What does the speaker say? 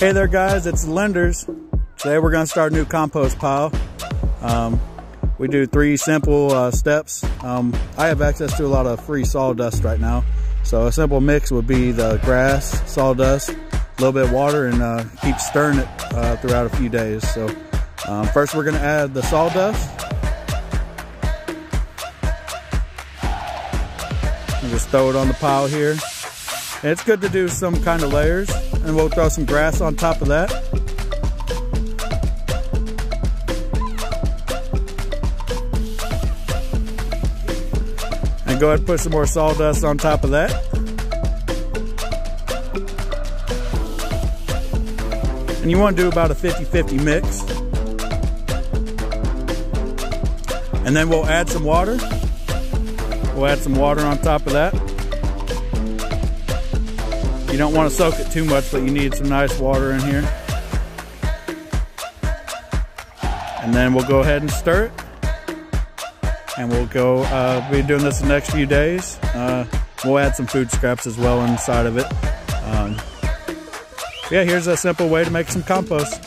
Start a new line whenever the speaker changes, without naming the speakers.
Hey there guys, it's Lenders. Today we're going to start a new compost pile. We do 3 simple steps. I have access to a lot of free sawdust right now. So a simple mix would be the grass, sawdust, a little bit of water, and keep stirring it throughout a few days. So first we're going to add the sawdust. And just throw it on the pile here. And it's good to do some kind of layers, and we'll throw some grass on top of that. And go ahead and put some more sawdust on top of that. And you want to do about a 50-50 mix. And then we'll add some water. We'll add some water on top of that. You don't want to soak it too much, but you need some nice water in here. And then we'll go ahead and stir it. And we'll go be doing this the next few days. We'll add some food scraps as well inside of it. Yeah, here's a simple way to make some compost.